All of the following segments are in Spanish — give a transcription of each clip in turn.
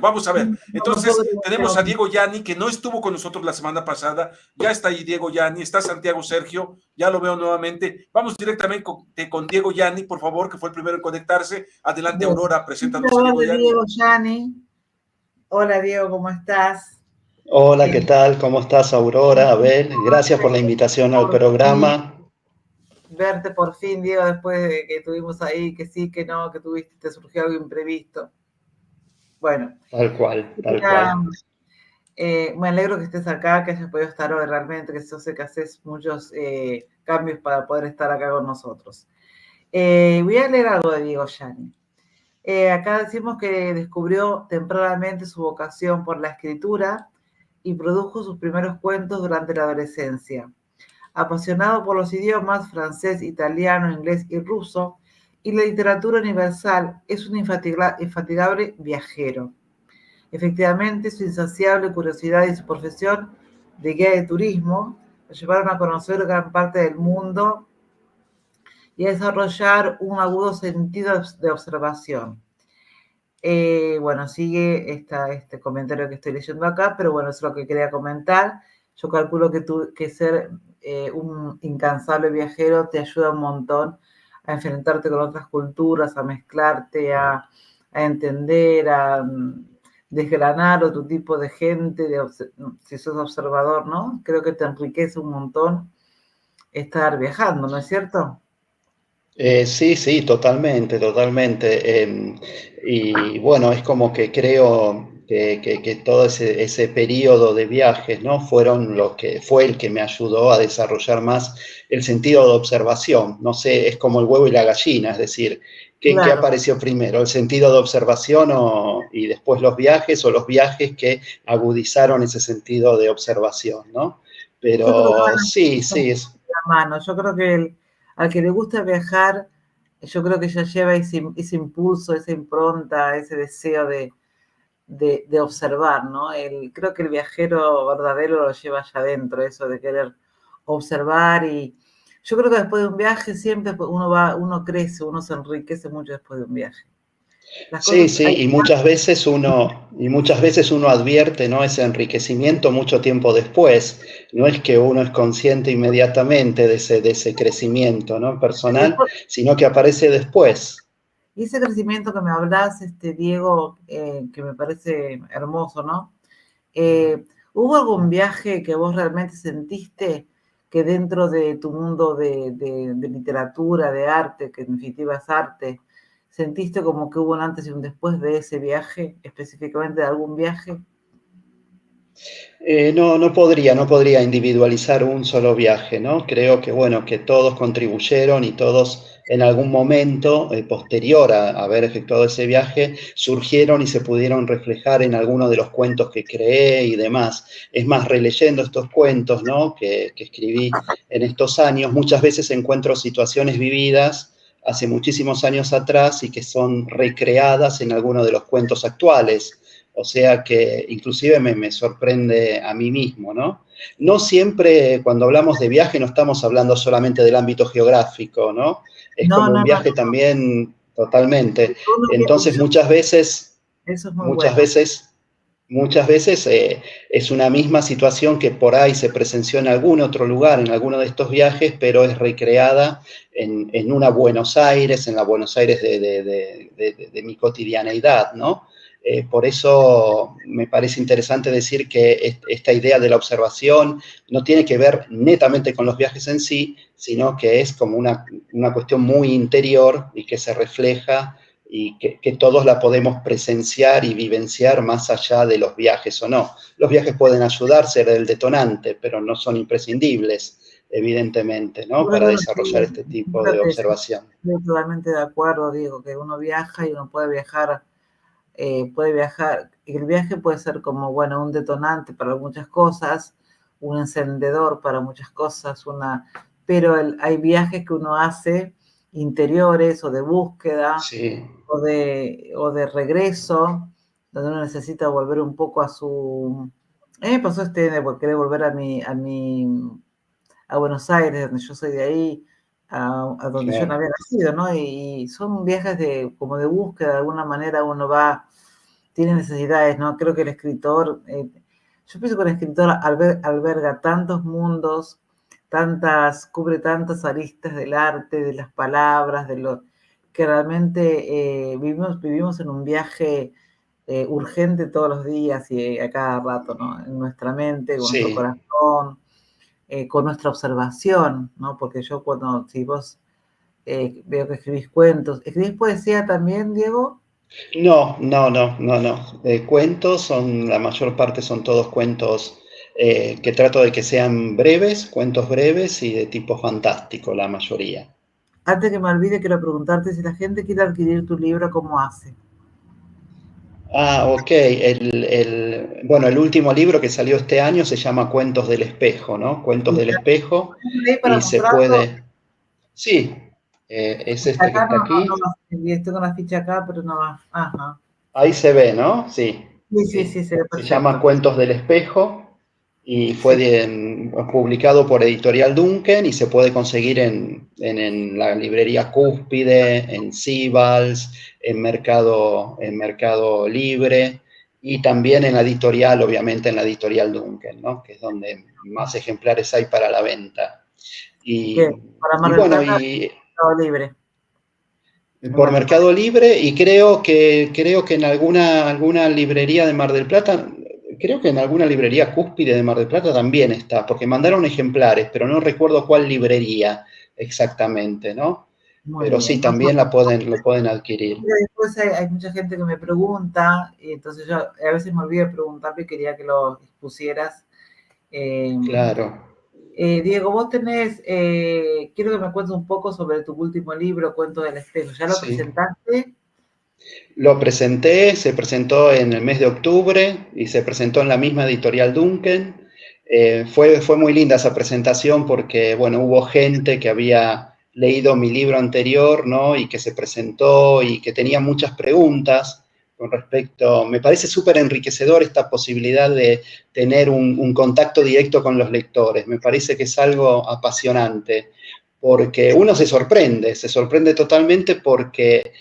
Vamos a ver. No Entonces, podría tenemos a ser. Diego Yanni, que no estuvo con nosotros la semana pasada. Ya está ahí Diego Yanni, está Santiago Sergio, ya lo veo nuevamente. Vamos directamente con Diego Yanni, por favor, que fue el primero en conectarse. Adelante, Bueno, Aurora, quiero preséntanos a hablar Diego de Yanni. Diego Yani. Hola Diego, ¿cómo estás? Hola, ¿qué tal? ¿Cómo estás, Aurora? Abel, gracias por la invitación al Por fin, programa. verte por fin, Diego, después de que estuvimos ahí, que sí, que no, que tuviste, te surgió algo imprevisto. Bueno, Tal cual, tal ya, cual. me alegro que estés acá, que hayas podido estar hoy realmente, que yo sé que haces muchos cambios para poder estar acá con nosotros. Voy a leer algo de Diego Yani. Acá decimos que descubrió tempranamente su vocación por la escritura y produjo sus primeros cuentos durante la adolescencia. Apasionado por los idiomas francés, italiano, inglés y ruso y la literatura universal, es un infatigable viajero. Efectivamente, su insaciable curiosidad y su profesión de guía de turismo lo llevaron a conocer gran parte del mundo y a desarrollar un agudo sentido de observación. Bueno, sigue este comentario que estoy leyendo acá, pero bueno, eso es lo que quería comentar. Yo calculo que ser un incansable viajero te ayuda un montón a enfrentarte con otras culturas, a mezclarte, a entender, a desgranar otro tipo de gente, si sos observador, ¿no? Creo que te enriquece un montón estar viajando, ¿no es cierto? Sí, sí, totalmente, totalmente. Y bueno, es como que creo que todo ese periodo de viajes, ¿no? Fueron lo que fue el que me ayudó a desarrollar más el sentido de observación. No sé, es como el huevo y la gallina, es decir, ¿qué Claro. apareció primero? ¿El sentido de observación y después los viajes o los viajes que agudizaron ese sentido de observación, ¿no? Yo creo que Pero sí, sí, es. la mano. Yo creo que al que le gusta viajar, yo creo que ya lleva ese impulso, esa impronta, ese deseo de observar, ¿no? Creo que el viajero verdadero lo lleva allá adentro, eso de querer observar y yo creo que después de un viaje siempre uno crece, uno se enriquece mucho después de un viaje. Las Sí, cosas, sí, y muchas veces uno advierte, ¿no? Ese enriquecimiento mucho tiempo después. No es que uno es consciente inmediatamente de ese crecimiento, ¿no? Personal, sino que aparece después. y ese crecimiento que me hablas, Diego, que me parece hermoso, ¿no? ¿Hubo algún viaje que vos realmente sentiste que dentro de tu mundo de literatura, de arte, que en definitiva es arte, sentiste como que hubo un antes y un después de ese viaje, específicamente de algún viaje? No podría individualizar un solo viaje, ¿no? Creo que, bueno, que todos contribuyeron y todos en algún momento posterior a haber efectuado ese viaje surgieron y se pudieron reflejar en alguno de los cuentos que creé y demás. Es más, releyendo estos cuentos, ¿no? que escribí en estos años, muchas veces encuentro situaciones vividas hace muchísimos años atrás y que son recreadas en alguno de los cuentos actuales. O sea que inclusive me sorprende a mí mismo, ¿no? No siempre cuando hablamos de viaje no estamos hablando solamente del ámbito geográfico, ¿no? Es No, como un no, no. viaje también totalmente. Entonces Yo- muchas veces, Eso es muy muchas bueno. veces, muchas veces es una misma situación que por ahí se presenció en algún otro lugar, en alguno de estos viajes, pero es recreada en una Buenos Aires, en la Buenos Aires de mi cotidianeidad, ¿no? Por eso me parece interesante decir que esta idea de la observación no tiene que ver netamente con los viajes en sí, sino que es como una cuestión muy interior y que se refleja y que todos la podemos presenciar y vivenciar más allá de los viajes o no. Los viajes pueden ayudar, ser el detonante, pero no son imprescindibles, evidentemente, ¿no? Para desarrollar este tipo de observación. Estoy totalmente de acuerdo, digo, que uno viaja y uno puede viajar, y el viaje puede ser como, bueno, un detonante para muchas cosas, un encendedor para muchas cosas, pero hay viajes que uno hace interiores o de búsqueda Sí, o de regreso, donde uno necesita volver un poco a su... me pasó de querer volver a Buenos Aires, donde yo soy de ahí, a donde yo no claro. había nacido, ¿no? Y son viajes como de búsqueda, de alguna manera uno va tiene necesidades, ¿no? Creo que el escritor, yo pienso que el escritor alberga tantos mundos, cubre tantas aristas del arte, de las palabras, que realmente vivimos en un viaje urgente todos los días y a cada rato, ¿no? En nuestra mente, con nuestro Sí. corazón, con nuestra observación, ¿no? Porque yo si vos veo que escribís cuentos, ¿escribís poesía también, Diego? No. Cuentos la mayor parte son todos cuentos que trato de que sean breves, cuentos breves y de tipo fantástico, la mayoría. Antes que me olvide, quiero preguntarte si la gente quiere adquirir tu libro, ¿cómo hace? Ok. Bueno, el último libro que salió este año se llama Cuentos del Espejo, ¿no? Cuentos del Espejo, ¿Ahí para y se mostrarlo? puede... Sí, es este que Acá está no aquí. va. Estoy con la ficha acá, pero no va. Ajá. Ahí se ve, ¿no? Sí, Sí, se ve se llama perfecto. Cuentos del Espejo y fue Sí. publicado por Editorial Duncan y se puede conseguir en la librería Cúspide, en Sibals, en Mercado Libre y también en la editorial, obviamente en la Editorial Duncan, ¿no? Que es donde más ejemplares hay para la venta. Que Y, para y Mar del bueno, Plata, y Mercado Libre. En por Mar del Plata. Mercado Libre, y creo que en alguna librería de Mar del Plata, creo que en alguna librería Cúspide de Mar del Plata también está, porque mandaron ejemplares, pero no recuerdo cuál librería exactamente, ¿no? Muy Pero sí, bien. No, también lo pueden adquirir. después hay mucha gente que me pregunta, y entonces yo a veces me olvido de preguntarte y quería que lo expusieras. Eh, Claro, Diego, vos quiero que me cuentes un poco sobre tu último libro, Cuento del Espejo. ¿Ya lo sí. presentaste? Lo presenté, se presentó en el mes de octubre y se presentó en la misma editorial Duncan. Fue muy linda esa presentación porque, bueno, hubo gente que había leído mi libro anterior, ¿no? Y que se presentó y que tenía muchas preguntas con respecto. Me parece súper enriquecedor esta posibilidad de tener un contacto directo con los lectores. Me parece que es algo apasionante porque uno se sorprende totalmente porque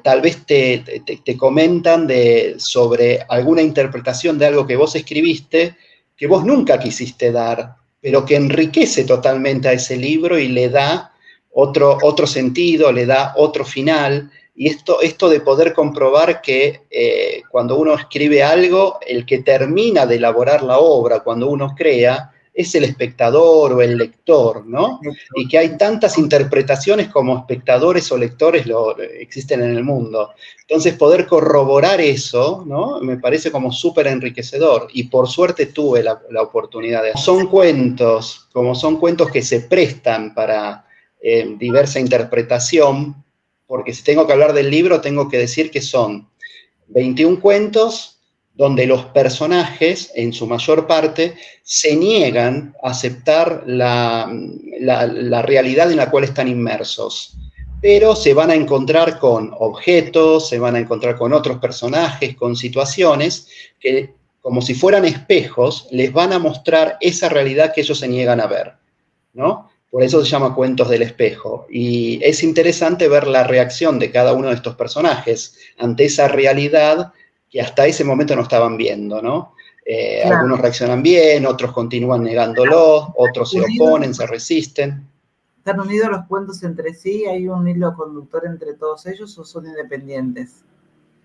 tal vez te comentan sobre alguna interpretación de algo que vos escribiste que vos nunca quisiste dar, pero que enriquece totalmente a ese libro y le da otro sentido, le da otro final. Y esto de poder comprobar que cuando uno escribe algo, el que termina de elaborar la obra, cuando uno crea, es el espectador o el lector, ¿no? Y que hay tantas interpretaciones como espectadores o lectores existen en el mundo. Entonces, poder corroborar eso, ¿no? Me parece como súper enriquecedor y por suerte tuve la oportunidad de... Como son cuentos que se prestan para diversa interpretación, porque si tengo que hablar del libro, tengo que decir que son 21 cuentos donde los personajes, en su mayor parte, se niegan a aceptar la realidad en la cual están inmersos. Pero se van a encontrar con objetos, se van a encontrar con otros personajes, con situaciones que, como si fueran espejos, les van a mostrar esa realidad que ellos se niegan a ver, ¿no? Por eso se llama Cuentos del Espejo. Y es interesante ver la reacción de cada uno de estos personajes ante esa realidad que hasta ese momento no estaban viendo, ¿no? Claro. Algunos reaccionan bien, otros continúan negándolo, otros se oponen, se resisten. ¿Están unidos los cuentos entre sí? ¿Hay un hilo conductor entre todos ellos o son independientes?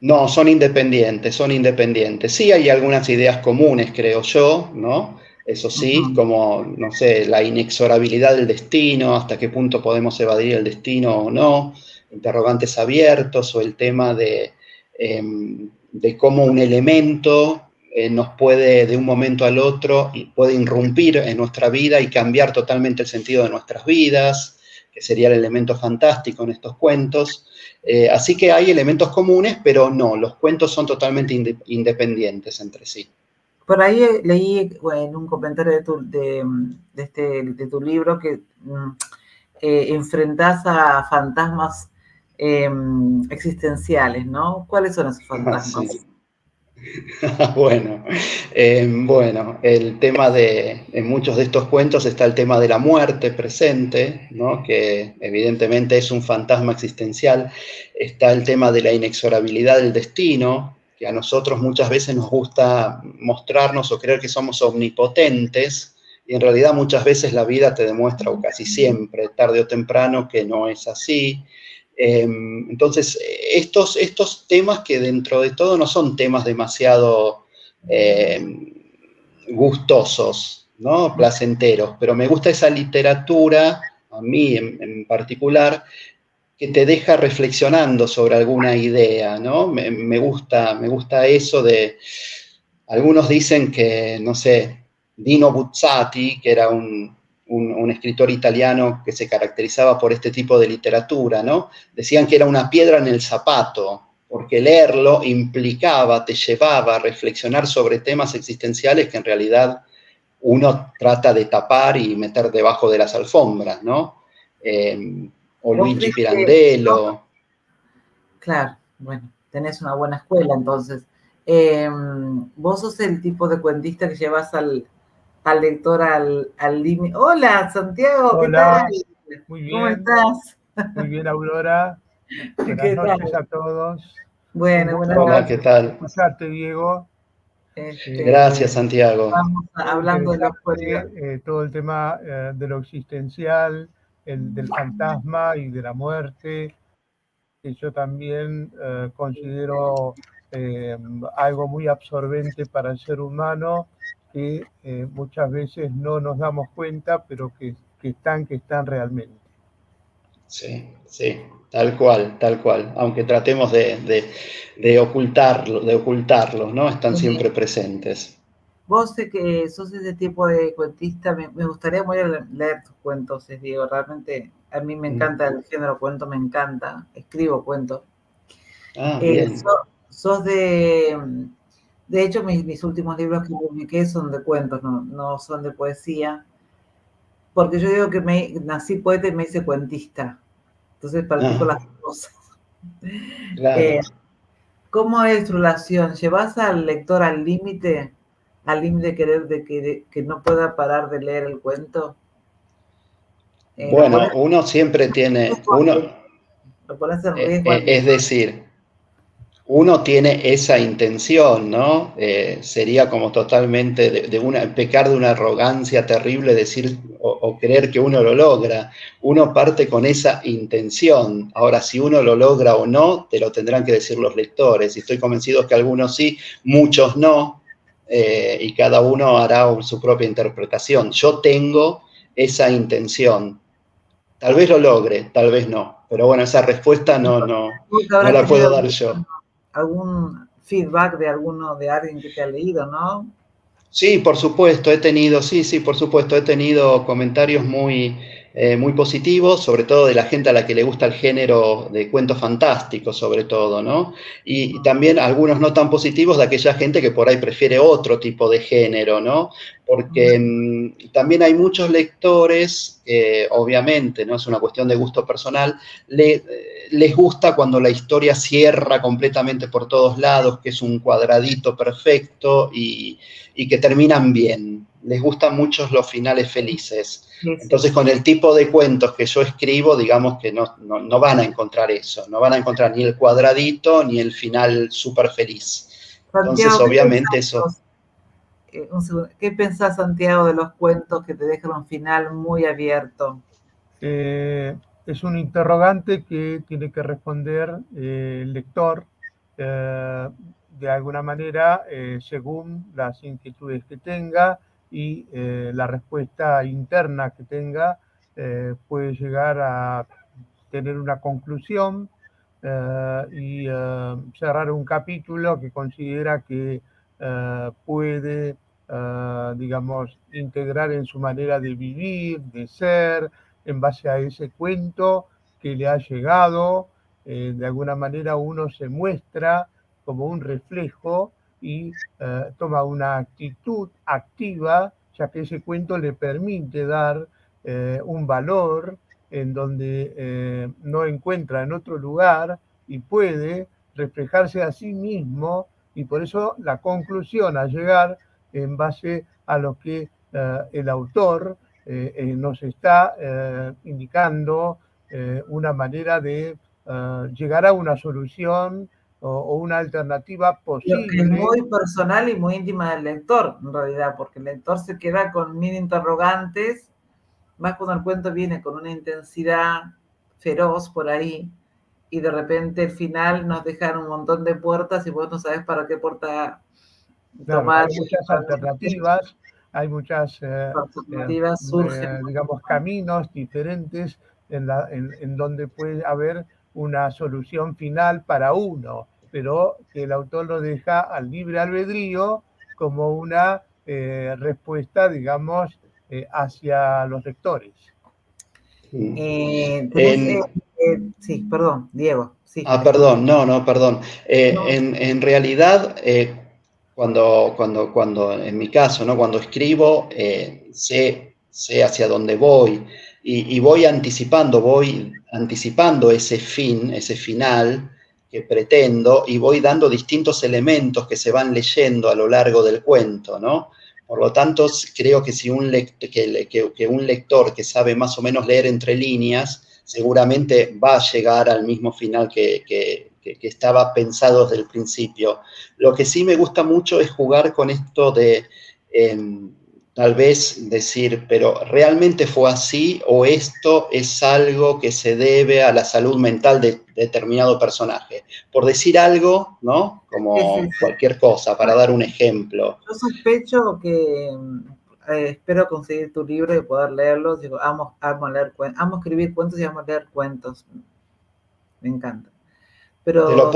No, son independientes, son independientes. Sí hay algunas ideas comunes, creo yo, ¿no? Eso sí, como, no sé, la inexorabilidad del destino, hasta qué punto podemos evadir el destino o no, interrogantes abiertos, o el tema de cómo un elemento nos puede, de un momento al otro, puede irrumpir en nuestra vida y cambiar totalmente el sentido de nuestras vidas, que sería el elemento fantástico en estos cuentos. Así que hay elementos comunes, pero no, los cuentos son totalmente independientes entre sí. Por ahí leí en un comentario de tu libro que enfrentás a fantasmas existenciales, ¿no? ¿Cuáles son esos fantasmas? Sí. Bueno, el tema en muchos de estos cuentos está el tema de la muerte presente, ¿no? Que evidentemente es un fantasma existencial. Está el tema de la inexorabilidad del destino, que a nosotros muchas veces nos gusta mostrarnos o creer que somos omnipotentes, y en realidad muchas veces la vida te demuestra, o casi siempre, tarde o temprano, que no es así. Entonces, estos temas que dentro de todo no son temas demasiado gustosos, ¿no? Placenteros, pero me gusta esa literatura, a mí en particular, que te deja reflexionando sobre alguna idea, ¿no? Me gusta eso de... Algunos dicen que, no sé, Dino Buzzati, que era un escritor italiano que se caracterizaba por este tipo de literatura, ¿no? Decían que era una piedra en el zapato, porque leerlo implicaba, te llevaba a reflexionar sobre temas existenciales que en realidad uno trata de tapar y meter debajo de las alfombras, ¿no? O ¿Vos Luigi crees que Pirandello. Claro, bueno, tenés una buena escuela entonces. Vos sos el tipo de cuentista que llevas al lector al límite. Hola, Santiago, ¿qué tal? Hola, muy ¿Cómo bien, estás? muy bien, Aurora. Buenas ¿Qué noches tal? a todos. Un Bueno, buenas Hola, gusto ¿qué noches. tal? escucharte, Diego. Este, Gracias, Santiago. vamos Muy hablando de los cuentos. interesante todo el tema de lo existencial, del fantasma y de la muerte, que yo también considero eh, algo muy absorbente para el ser humano, que muchas veces no nos damos cuenta, pero que están realmente. Sí, sí, tal cual. Aunque tratemos de ocultarlos, ¿no? Están siempre presentes. Vos sé que sos ese tipo de cuentista, me gustaría muy leer tus cuentos, Diego, realmente a mí me Mm. encanta el género cuento, me encanta, escribo cuentos. Ah, Eh, bien. sos de hecho mis últimos libros que publiqué son de cuentos, no son de poesía, porque yo digo que nací poeta y me hice cuentista, entonces practico Ah, las dos cosas. Eh, claro. ¿Cómo es tu relación? ¿Llevas al lector al límite de querer que no pueda parar de leer el cuento? Lo Bueno, pones uno siempre en tiene, riesgo, lo pones en riesgo al es lector. decir, uno tiene esa intención, ¿no? Sería como totalmente pecar de una arrogancia terrible decir o creer que uno lo logra. Uno parte con esa intención. Ahora, si uno lo logra o no, te lo tendrán que decir los lectores. Y estoy convencido que algunos sí, muchos no, y cada uno hará su propia interpretación. Yo tengo esa intención. Tal vez lo logre, tal vez no. Pero bueno, esa respuesta Tú que no habrás la tenido puedo dar yo. algún feedback de alguien que te ha leído, ¿no? Sí, por supuesto, sí, por supuesto, he tenido comentarios muy positivos, sobre todo de la gente a la que le gusta el género de cuentos fantásticos, sobre todo, ¿no? Y también algunos no tan positivos de aquella gente que por ahí prefiere otro tipo de género, ¿no? Porque también hay muchos lectores, obviamente, no es una cuestión de gusto personal, les gusta cuando la historia cierra completamente por todos lados, que es un cuadradito perfecto y que terminan bien. Les gustan mucho los finales felices. Sí, sí, Entonces, sí. con el tipo de cuentos que yo escribo, digamos que no van a encontrar eso, no van a encontrar ni el cuadradito ni el final súper feliz. Entonces, Santiago, ¿qué obviamente pensás eso... vos? Un segundo. ¿Qué pensás, Santiago, de los cuentos que te dejan un final muy abierto? Es un interrogante que tiene que responder el lector eh, de alguna manera según las inquietudes que tenga y la respuesta interna que tenga puede llegar a tener una conclusión y cerrar un capítulo que considera que puede, digamos, integrar en su manera de vivir, de ser, en base a ese cuento que le ha llegado. De alguna manera uno se muestra como un reflejo y toma una actitud activa, ya que ese cuento le permite dar un valor en donde no encuentra en otro lugar y puede reflejarse a sí mismo, y por eso la conclusión a llegar en base a lo que el autor nos está indicando una manera de llegar a una solución o una alternativa Lo que es posible. muy personal y muy íntima del lector, en realidad, porque el lector se queda con mil interrogantes, más cuando el cuento viene con una intensidad feroz por ahí, y de repente el final nos dejan un montón de puertas y vos no sabes para qué puerta Claro, tomar. hay muchas alternativas, hay muchas, Alternativas surgen. digamos, caminos diferentes en donde puede haber una solución final para uno, pero que el autor lo deja al libre albedrío como una respuesta, digamos, hacia los lectores. Sí, perdón, Diego. Sí, Perdón, no, perdón. No. En realidad, cuando, en mi caso, ¿no? Cuando escribo, sé hacia dónde voy y voy anticipando ese final que pretendo y voy dando distintos elementos que se van leyendo a lo largo del cuento, ¿no? Por lo tanto, creo que si un lector que sabe más o menos leer entre líneas, seguramente va a llegar al mismo final que estaba pensado desde el principio. Lo que sí me gusta mucho es jugar con esto de tal vez decir, pero ¿realmente fue así o esto es algo que se debe a la salud mental de determinado personaje? Por decir algo, ¿no? Como cualquier cosa, para dar un ejemplo. Yo sospecho que espero conseguir tu libro y poder leerlo. Digo, amo escribir cuentos y amo leer cuentos. Me encanta. Pero Te lo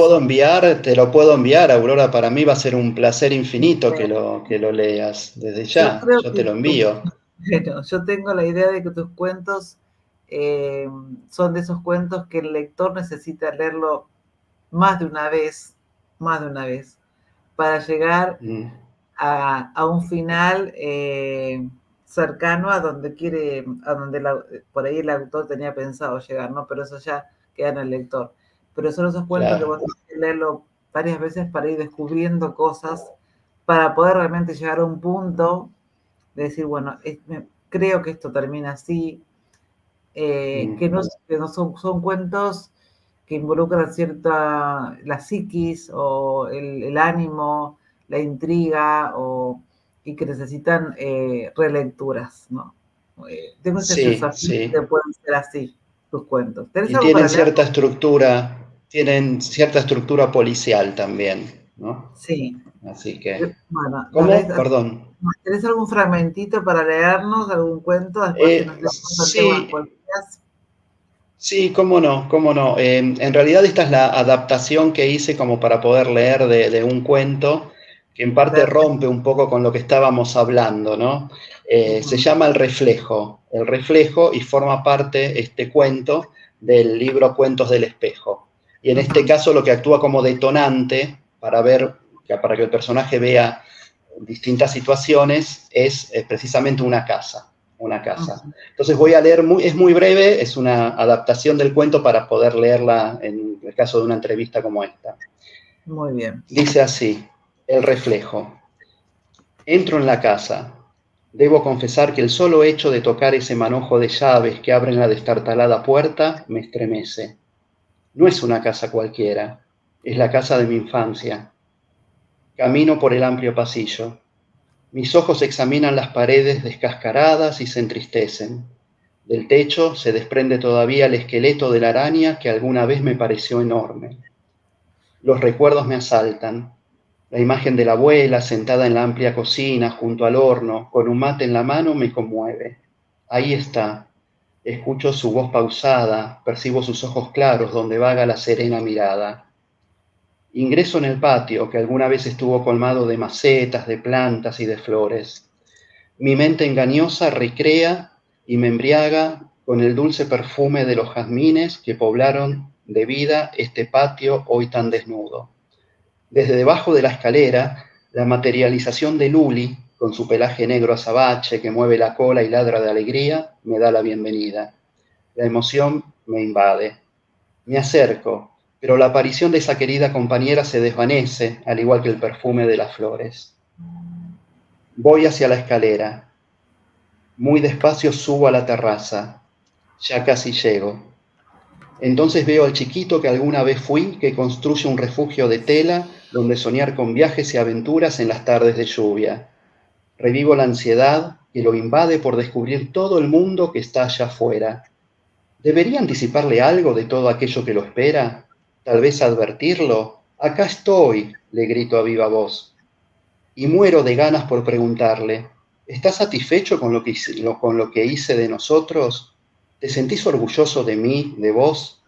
puedo enviar, Aurora. Para mí va a ser un placer infinito que lo leas desde ya. Yo te lo envío. Bueno, yo tengo la idea de que tus cuentos son de esos cuentos que el lector necesita leerlo más de una vez, para llegar a un final cercano a donde por ahí el autor tenía pensado llegar, ¿no? Pero eso ya queda en el lector. Pero son esos cuentos que vos tenés que leerlo varias veces para ir descubriendo cosas, para poder realmente llegar a un punto de decir, bueno, creo que esto termina así, que no son cuentos que involucran la psiquis o el ánimo, la intriga, y que necesitan relecturas, ¿no? Tengo esa sensación de que pueden ser así tus cuentos. ¿Tenés Y algo para leer? tienen cierta estructura policial también, ¿no? Sí. Así que... Bueno, ¿Cómo? Perdón. ¿tenés algún fragmentito para leernos, algún cuento? Después si nos leemos Sí, cómo no, cómo no. En realidad esta es la adaptación que hice como para poder leer de un cuento que en parte rompe un poco con lo que estábamos hablando, ¿no? Se llama El Reflejo, y forma parte este cuento del libro Cuentos del Espejo. Y en este caso lo que actúa como detonante para que el personaje vea distintas situaciones es precisamente una casa. Entonces voy a leer, es muy breve, es una adaptación del cuento para poder leerla en el caso de una entrevista como esta. Muy bien. Dice así, El Reflejo. Entro en la casa. Debo confesar que el solo hecho de tocar ese manojo de llaves que abren la destartalada puerta me estremece. No es una casa cualquiera, es la casa de mi infancia. Camino por el amplio pasillo. Mis ojos examinan las paredes descascaradas y se entristecen. Del techo se desprende todavía el esqueleto de la araña que alguna vez me pareció enorme. Los recuerdos me asaltan. La imagen de la abuela sentada en la amplia cocina junto al horno, con un mate en la mano, me conmueve. Ahí está. Escucho su voz pausada, percibo sus ojos claros donde vaga la serena mirada. Ingreso en el patio que alguna vez estuvo colmado de macetas, de plantas y de flores. Mi mente engañosa recrea y me embriaga con el dulce perfume de los jazmines que poblaron de vida este patio hoy tan desnudo. Desde debajo de la escalera, la materialización de Luli, con su pelaje negro azabache que mueve la cola y ladra de alegría, me da la bienvenida. La emoción me invade. Me acerco, pero la aparición de esa querida compañera se desvanece, al igual que el perfume de las flores. Voy hacia la escalera. Muy despacio subo a la terraza. Ya casi llego. Entonces veo al chiquito que alguna vez fui, que construye un refugio de tela donde soñar con viajes y aventuras en las tardes de lluvia. Revivo la ansiedad que lo invade por descubrir todo el mundo que está allá afuera. ¿Debería anticiparle algo de todo aquello que lo espera? ¿Tal vez advertirlo? Acá estoy, le grito a viva voz. Y muero de ganas por preguntarle, ¿estás satisfecho con lo que hice de nosotros? ¿Te sentís orgulloso de mí, de vos?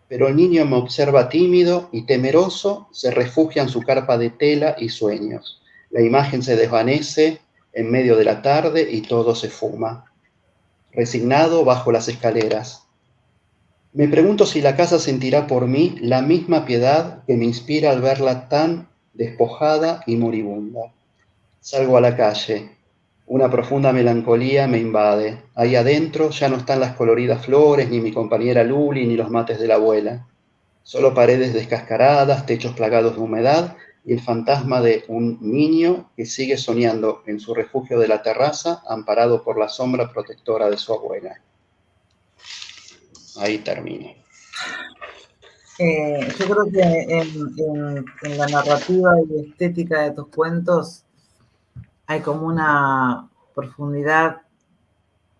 Pero el niño me observa tímido y temeroso, se refugia en su carpa de tela y sueños. La imagen se desvanece en medio de la tarde y todo se fuma. Resignado bajo las escaleras. Me pregunto si la casa sentirá por mí la misma piedad que me inspira al verla tan despojada y moribunda. Salgo a la calle. Una profunda melancolía me invade. Ahí adentro ya no están las coloridas flores, ni mi compañera Luli, ni los mates de la abuela. Solo paredes descascaradas, techos plagados de humedad y el fantasma de un niño que sigue soñando en su refugio de la terraza, amparado por la sombra protectora de su abuela. Ahí termino. Yo creo que en la narrativa y estética de tus cuentos hay como una profundidad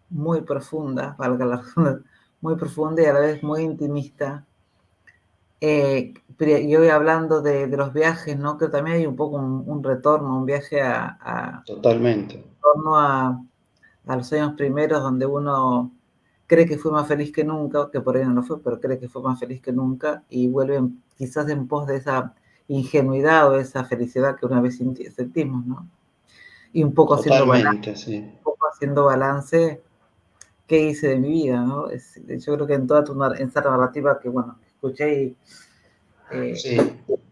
muy profunda, valga la redundancia, muy profunda y a la vez muy intimista. Y hoy hablando de los viajes, ¿no? Que también hay un poco un retorno, un viaje Totalmente. torno a los años primeros donde uno cree que fue más feliz que nunca, que por ahí no lo fue, pero cree que fue más feliz que nunca y vuelve quizás en pos de esa ingenuidad o esa felicidad que una vez sentimos, ¿no? Y un poco Totalmente, sí. haciendo balance, ¿qué hice de mi vida, no? Yo creo que en toda esa narrativa que, bueno, escuché y Sí.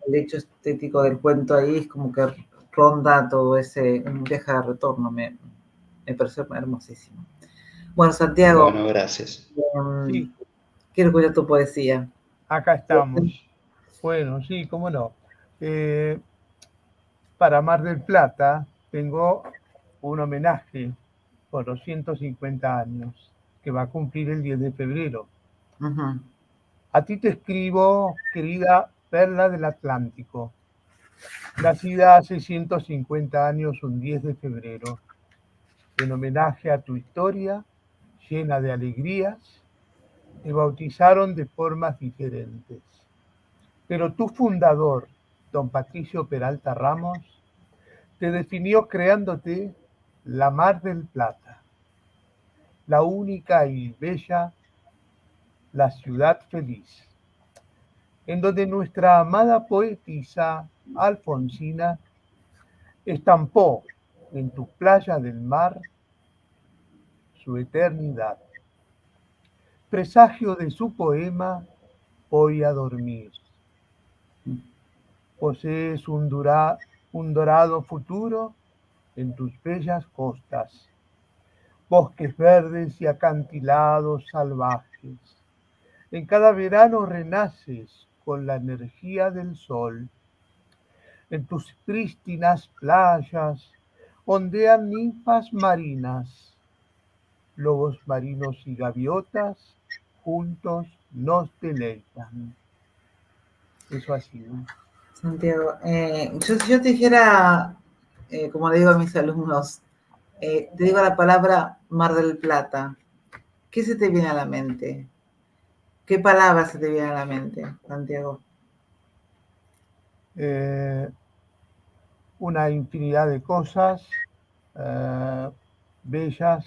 el hecho estético del cuento ahí es como que ronda todo un viaje de retorno, me pareció hermosísimo. Bueno, Santiago, Bueno, gracias. Sí, quiero escuchar tu poesía. acá estamos. Bueno, sí, cómo no. Para Mar del Plata tengo un homenaje por los 150 años que va a cumplir el 10 de febrero. Uh-huh. A ti te escribo, querida Perla del Atlántico, nacida hace 150 años un 10 de febrero, en homenaje a tu historia llena de alegrías, te bautizaron de formas diferentes. Pero tu fundador, don Patricio Peralta Ramos, te definió creándote la Mar del Plata, la única y bella, la ciudad feliz, en donde nuestra amada poetisa Alfonsina estampó en tu playa del mar su eternidad. Presagio de su poema, Voy a dormir. Posees un dorado futuro en tus bellas costas, bosques verdes y acantilados salvajes. En cada verano renaces con la energía del sol. En tus prístinas playas ondean ninfas marinas, lobos marinos y gaviotas juntos nos deleitan. Eso ha sido. Santiago, yo te dijera, como le digo a mis alumnos, te digo la palabra Mar del Plata. ¿Qué se te viene a la mente? ¿Qué palabra se te viene a la mente, Santiago? Una infinidad de cosas bellas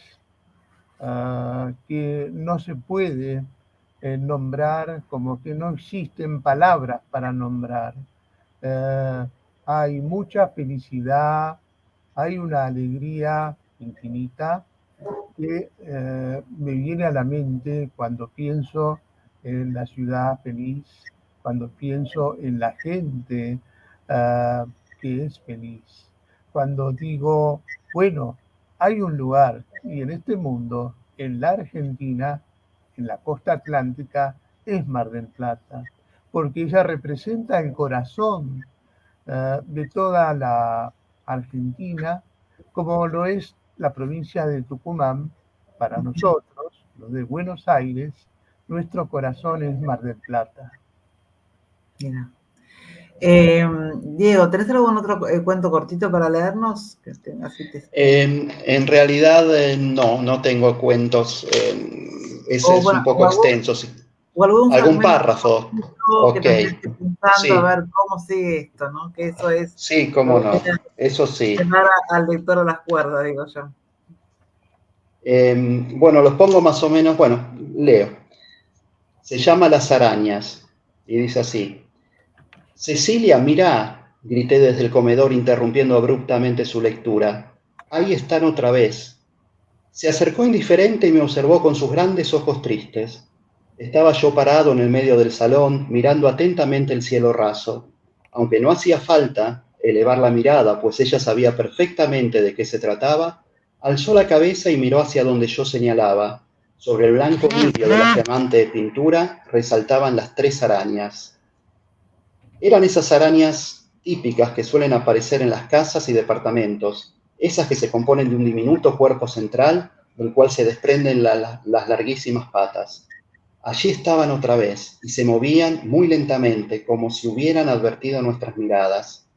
que no se puede nombrar, como que no existen palabras para nombrar. Hay mucha felicidad, hay una alegría infinita que me viene a la mente cuando pienso en la ciudad feliz, cuando pienso en la gente que es feliz, cuando digo, bueno, hay un lugar y en este mundo, en la Argentina, en la costa atlántica, es Mar del Plata, porque ella representa el corazón de toda la Argentina, como lo es la provincia de Tucumán para nosotros, los de Buenos Aires, Nuestro corazón es Mar del Plata. Mira. Diego, ¿tenés algún otro cuento cortito para leernos? En realidad no tengo cuentos. Ese es un poco extenso. Sí. O algún párrafo. Que nos esté pensando, sí. A ver cómo sigue esto, ¿no? Que eso es. Sí, cómo no. Eso sí. Llevar al lector a las cuerdas, digo yo. Bueno, los pongo más o menos. Bueno, leo. Se llama Las arañas y dice así: Cecilia, mirá, grité desde el comedor interrumpiendo abruptamente su lectura. Ahí están otra vez. Se acercó indiferente y me observó con sus grandes ojos tristes. Estaba yo parado en el medio del salón, mirando atentamente el cielo raso. Aunque no hacía falta elevar la mirada, pues ella sabía perfectamente de qué se trataba, alzó la cabeza y miró hacia donde yo señalaba. Sobre el blanco limpio de la flamante pintura resaltaban las 3 arañas. Eran esas arañas típicas que suelen aparecer en las casas y departamentos, esas que se componen de un diminuto cuerpo central del cual se desprenden las larguísimas patas. Allí estaban otra vez y se movían muy lentamente, como si hubieran advertido nuestras miradas.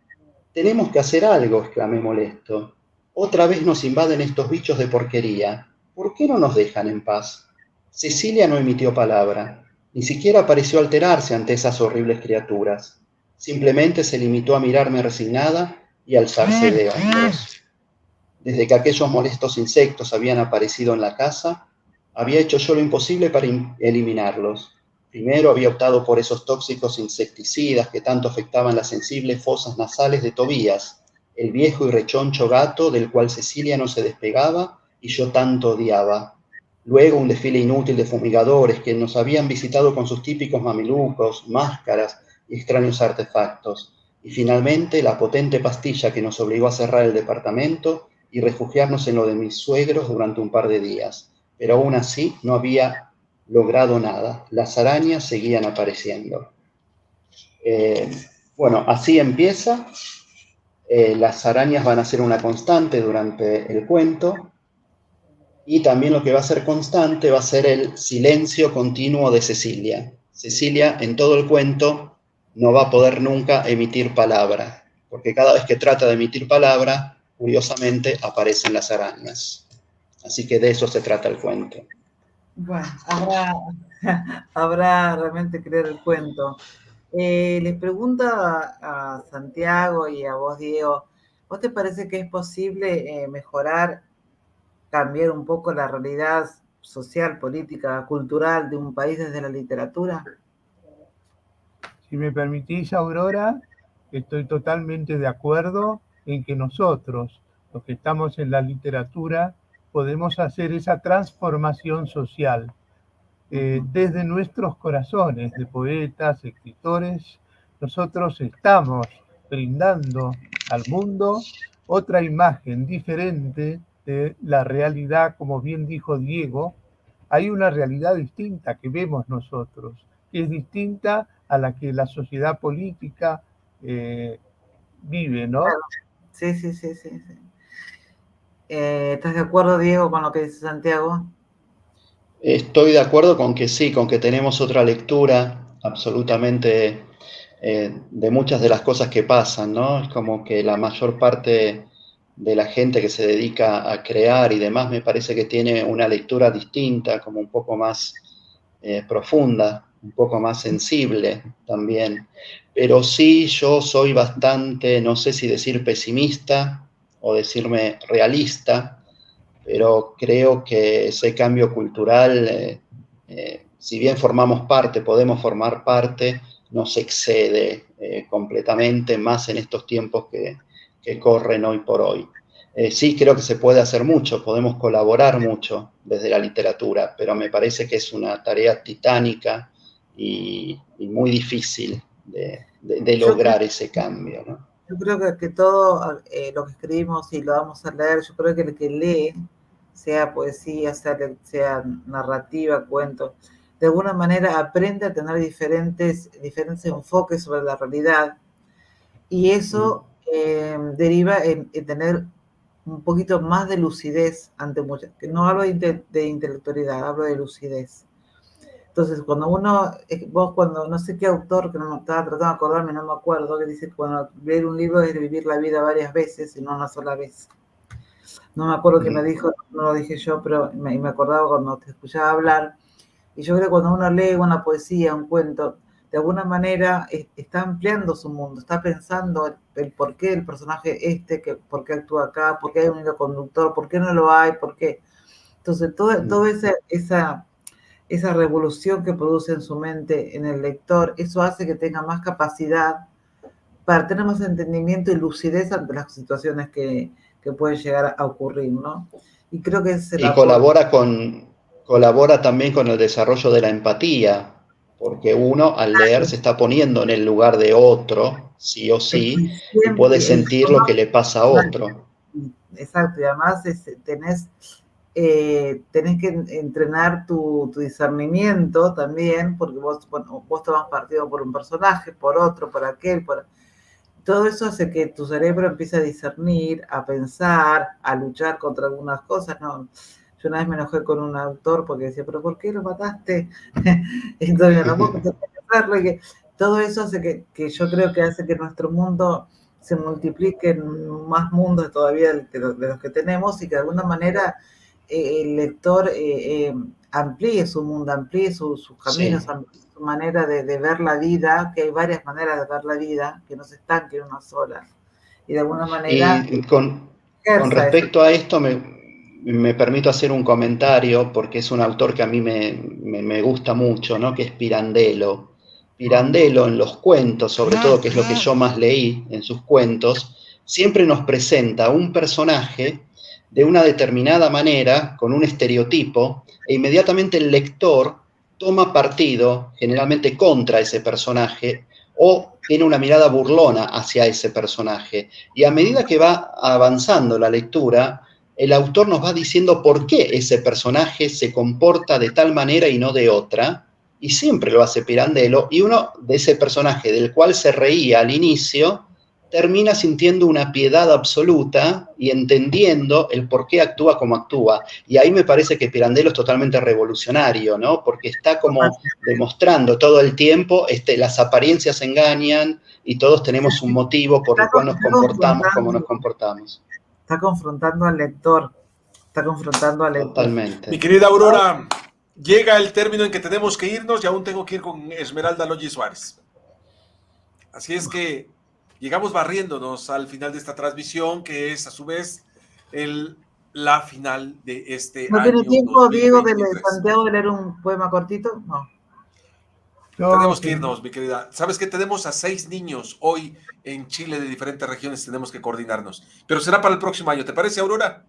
«Tenemos que hacer algo», exclamé molesto. «Otra vez nos invaden estos bichos de porquería. ¿Por qué no nos dejan en paz?» Cecilia no emitió palabra. Ni siquiera pareció alterarse ante esas horribles criaturas. Simplemente se limitó a mirarme resignada y alzarse de hombros. Desde que aquellos molestos insectos habían aparecido en la casa, había hecho yo lo imposible para eliminarlos. Primero había optado por esos tóxicos insecticidas que tanto afectaban las sensibles fosas nasales de Tobías, el viejo y rechoncho gato del cual Cecilia no se despegaba y yo tanto odiaba. Luego un desfile inútil de fumigadores que nos habían visitado con sus típicos mamelucos, máscaras y extraños artefactos. Y finalmente la potente pastilla que nos obligó a cerrar el departamento y refugiarnos en lo de mis suegros durante un par de días. Pero aún así no había logrado nada. Las arañas seguían apareciendo. Bueno, así empieza. Las arañas van a ser una constante durante el cuento. Y también lo que va a ser constante va a ser el silencio continuo de Cecilia. Cecilia en todo el cuento no va a poder nunca emitir palabra, porque cada vez que trata de emitir palabra, curiosamente aparecen las arañas. Así que de eso se trata el cuento. Bueno, habrá realmente que leer el cuento. Les pregunto a Santiago y a vos, Diego, ¿vos te parece que es posible mejorar, cambiar un poco la realidad social, política, cultural de un país desde la literatura? Si me permitís, Aurora, estoy totalmente de acuerdo en que nosotros, los que estamos en la literatura, podemos hacer esa transformación social desde nuestros corazones de poetas, escritores. Nosotros estamos brindando al mundo otra imagen diferente de la realidad, como bien dijo Diego. Hay una realidad distinta que vemos nosotros, que es distinta a la que la sociedad política vive, ¿no? Sí. ¿Estás de acuerdo, Diego, con lo que dice Santiago? Estoy de acuerdo con que sí, con que tenemos otra lectura absolutamente de muchas de las cosas que pasan, ¿no? Es como que la mayor parte de la gente que se dedica a crear y demás me parece que tiene una lectura distinta, como un poco más profunda, un poco más sensible también. Pero sí, yo soy bastante, no sé si decir pesimista o decirme realista, pero creo que ese cambio cultural, si bien formamos parte, podemos formar parte, nos excede completamente, más en estos tiempos que corren hoy por hoy. Sí, creo que se puede hacer mucho, podemos colaborar mucho desde la literatura, pero me parece que es una tarea titánica y muy difícil de lograr ese cambio, ¿no? Yo creo que todo lo que escribimos y lo vamos a leer, yo creo que el que lee, sea poesía, sea narrativa, cuento, de alguna manera aprende a tener diferentes enfoques sobre la realidad y eso deriva en tener un poquito más de lucidez ante muchas. No hablo de intelectualidad, hablo de lucidez. Entonces, cuando uno, vos cuando, no sé qué autor, que no me estaba tratando de acordarme, no me acuerdo, que dice que cuando leer un libro es vivir la vida varias veces y no una sola vez. No me acuerdo qué me dijo, no lo dije yo, pero me acordaba cuando te escuchaba hablar. Y yo creo que cuando uno lee una poesía, un cuento, de alguna manera está ampliando su mundo, está pensando el por qué el personaje por qué actúa acá, por qué hay un hilo conductor, por qué no lo hay, por qué. Entonces, toda esa revolución que produce en su mente, en el lector, eso hace que tenga más capacidad para tener más entendimiento y lucidez ante las situaciones que pueden llegar a ocurrir, ¿no? Y creo que es el Y aporte. colabora también con el desarrollo de la empatía, porque uno al leer se está poniendo en el lugar de otro, sí o sí, y puede sentir lo que le pasa a otro. Exacto, y además tenés que entrenar tu discernimiento también, porque vos tomás partido por un personaje, por otro, por aquel, todo eso hace que tu cerebro empiece a discernir, a pensar, a luchar contra algunas cosas, ¿no? Yo una vez me enojé con un autor porque decía, pero ¿por qué lo mataste? Entonces, no puedo pensarlo, y que todo eso hace que yo creo que hace que nuestro mundo se multiplique en más mundos todavía de los que tenemos y que de alguna manera el lector amplíe su mundo, amplíe sus caminos, Sí. amplíe su manera de ver la vida, que hay varias maneras de ver la vida, que no se estanque en una sola. Y de alguna manera Y con ejerza esa. respecto a esto, me permito hacer un comentario, porque es un autor que a mí me gusta mucho, ¿no? Que es Pirandello. Pirandello en los cuentos, sobre todo, que es lo que yo más leí en sus cuentos, siempre nos presenta un personaje de una determinada manera, con un estereotipo, e inmediatamente el lector toma partido, generalmente contra ese personaje, o tiene una mirada burlona hacia ese personaje. Y a medida que va avanzando la lectura, el autor nos va diciendo por qué ese personaje se comporta de tal manera y no de otra, y siempre lo hace Pirandello, y uno de ese personaje del cual se reía al inicio, termina sintiendo una piedad absoluta y entendiendo el por qué actúa como actúa. Y ahí me parece que Pirandello es totalmente revolucionario, ¿no? Porque está como demostrando todo el tiempo, las apariencias engañan y todos tenemos un motivo por el cual nos comportamos como nos comportamos. Está confrontando al lector, está confrontando al lector. Mi Totalmente. querida Aurora, llega el término en que tenemos que irnos y aún tengo que ir con Esmeralda Loggi Suárez. Así es que llegamos barriéndonos al final de esta transmisión, que es a su vez la final de este ¿No tiene año tiempo, Diego, de 2023. Santiago, de leer un poema cortito? No. Tenemos que irnos, mi querida. ¿Sabes qué? Tenemos a 6 niños hoy en Chile de diferentes regiones, tenemos que coordinarnos. Pero será para el próximo año. ¿Te parece, Aurora?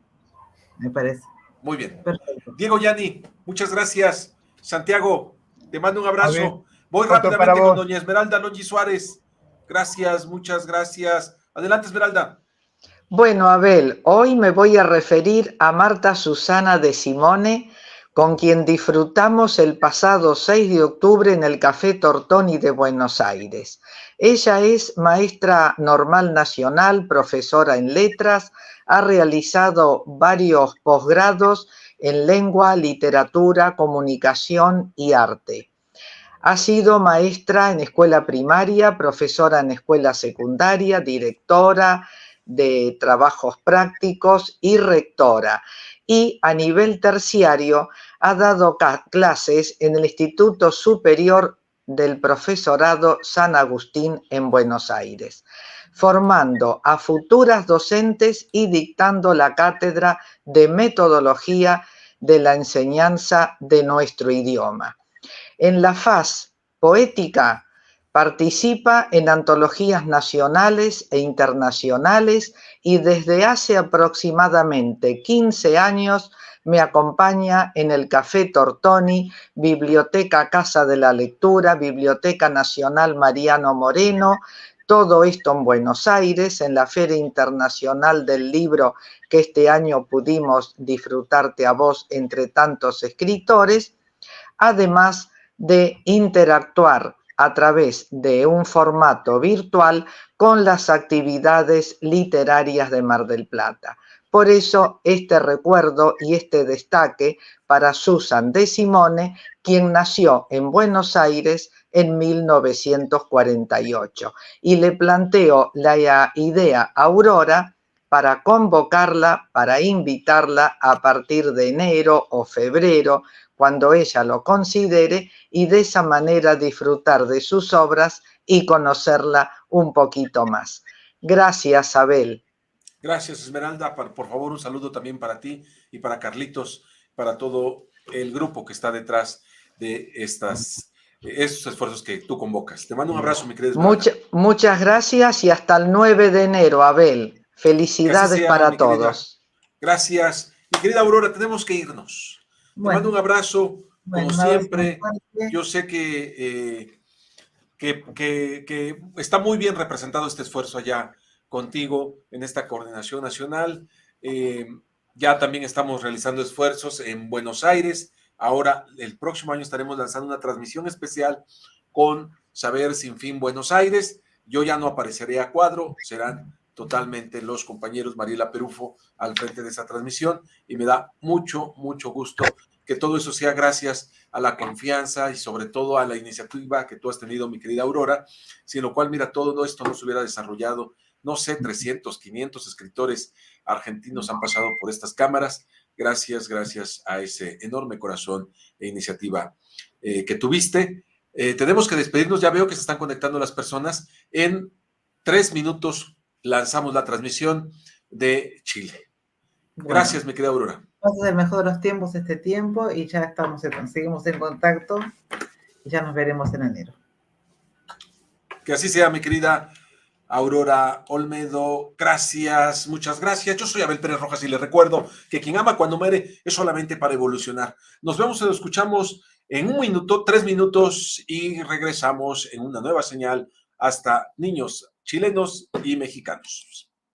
Me parece. Muy bien. Perfecto. Diego Yani, muchas gracias. Santiago, te mando un abrazo. Voy Otro para rápidamente con vos. doña Esmeralda Loggi Suárez. Gracias, muchas gracias. Adelante, Esmeralda. Bueno, Abel, hoy me voy a referir a Marta Susana de Simone, con quien disfrutamos el pasado 6 de octubre en el Café Tortoni de Buenos Aires. Ella es maestra normal nacional, profesora en letras, ha realizado varios posgrados en lengua, literatura, comunicación y arte. Ha sido maestra en escuela primaria, profesora en escuela secundaria, directora de trabajos prácticos y rectora. Y a nivel terciario ha dado clases en el Instituto Superior del Profesorado San Agustín en Buenos Aires, formando a futuras docentes y dictando la cátedra de metodología de la enseñanza de nuestro idioma. En la faz poética participa en antologías nacionales e internacionales y desde hace aproximadamente 15 años me acompaña en el Café Tortoni, Biblioteca Casa de la Lectura, Biblioteca Nacional Mariano Moreno, todo esto en Buenos Aires, en la Feria Internacional del Libro que este año pudimos disfrutarte a vos entre tantos escritores, además de interactuar a través de un formato virtual con las actividades literarias de Mar del Plata. Por eso este recuerdo y este destaque para Susan de Simone, quien nació en Buenos Aires en 1948. Y le planteo la idea a Aurora para convocarla, para invitarla a partir de enero o febrero, cuando ella lo considere, y de esa manera disfrutar de sus obras y conocerla un poquito más. Gracias, Abel. Gracias, Esmeralda. Por favor, un saludo también para ti y para Carlitos, para todo el grupo que está detrás de estos esfuerzos que tú convocas. Te mando un abrazo, mi querida Esmeralda. Muchas gracias y hasta el 9 de enero, Abel. Felicidades para todos. Gracias. Mi querida Aurora, tenemos que irnos. Te mando un abrazo, como siempre. Yo sé que está muy bien representado este esfuerzo allá contigo en esta coordinación nacional. Ya también estamos realizando esfuerzos en Buenos Aires. Ahora, el próximo año estaremos lanzando una transmisión especial con Saber Sin Fin Buenos Aires. Yo ya no apareceré a cuadro, serán totalmente los compañeros Mariela Perufo al frente de esa transmisión, y me da mucho, mucho gusto que todo eso sea gracias a la confianza y sobre todo a la iniciativa que tú has tenido, mi querida Aurora, sin lo cual, mira, todo esto no se hubiera desarrollado. No sé, 300, 500 escritores argentinos han pasado por estas cámaras, gracias a ese enorme corazón e iniciativa que tuviste. Tenemos que despedirnos, ya veo que se están conectando las personas. En 3 minutos lanzamos la transmisión de Chile. Gracias, mi querida Aurora. Vamos a hacer mejor los tiempos este tiempo y ya seguimos en contacto y ya nos veremos en enero. Que así sea, mi querida Aurora Olmedo, gracias, muchas gracias. Yo soy Abel Pérez Rojas y les recuerdo que quien ama cuando muere es solamente para evolucionar. Nos vemos y nos escuchamos en 1 minuto, 3 minutos y regresamos en una nueva señal hasta niños chilenos y mexicanos.